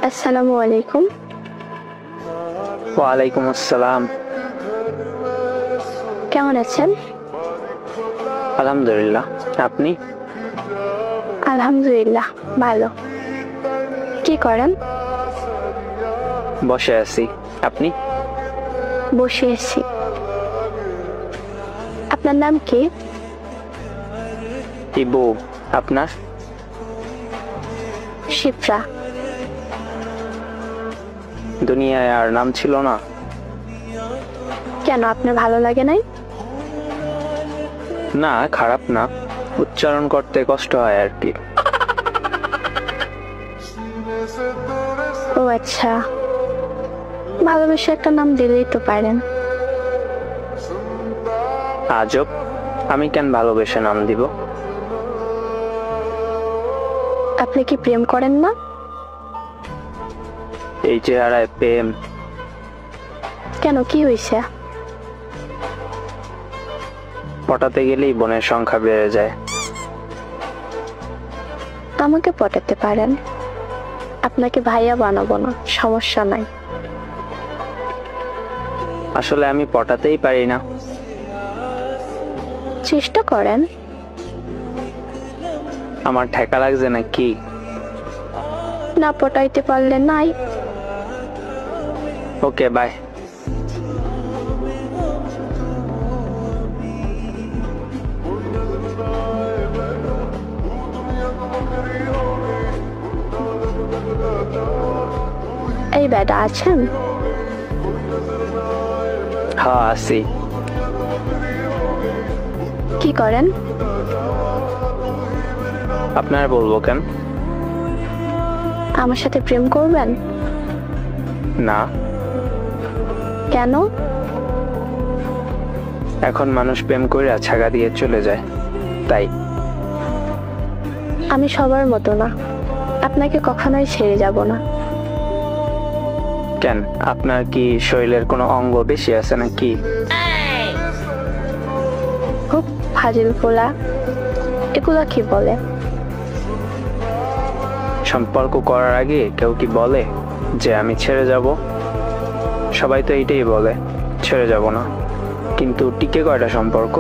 আসসালামু আলাইকুম। ওয়ালাইকুম আসসালাম। কেমন আছেন? আলহামদুলিল্লাহ, আপনি? আলহামদুলিল্লাহ ভালো। কি করেন? বসে আছি। আপনি? বসে আছি। আপনার নাম কি? ইবু। আপনার? শিপ্রা। দুনিয়ায় আর নাম ছিল না? কেন, আপনার ভালো লাগে নাই? না, খারাপ না, উচ্চারণ করতে কষ্ট হয় আর কি। ও আচ্ছা, ভালোবেসে একটা নাম দিলেই তো পারেন। আজব, আমি কেন ভালোবেসে নাম দিব? আপনি কি প্রেম করেন না? এই চেহারায় প্রেম? কেন, কি হয়েছে? পটাতে গেলেই বোনের সংখ্যা বেড়ে যায়। আমাকে পটাতে পারেন, আপনাকে ভাইয়া বানাবো না, সমস্যা নাই। আসলে আমি পটাতেই পারি না। চেষ্টা করেন। আমার ঠেকা লাগছে না কি? না পটাইতে পারলে নাই। ওকে, বাই। এই বেটা আছেন? হ্যাঁ, আছি। কি করেন? আপনার বলবো কেন? আমার সাথে প্রেম করবেন? না। কেন? এখন মানুষ প্রেম করে ছাগা দিয়ে চলে যায়, তাই। আমি সবার মতো না, আপনাকে কখনোই ছেড়ে যাব না। কেন, আপনার কি শরীরের কোনো অঙ্গ বেশি আছে নাকি? খুব ফাজিল ফোলা, এগুলা কি বলে? সম্পর্ক করার আগে কেউ কি বলে যে আমি ছেড়ে যাব? সবাই তো এইটাই বলে, ছেড়ে যাব না, কিন্তু টিকে কয়টা সম্পর্ক?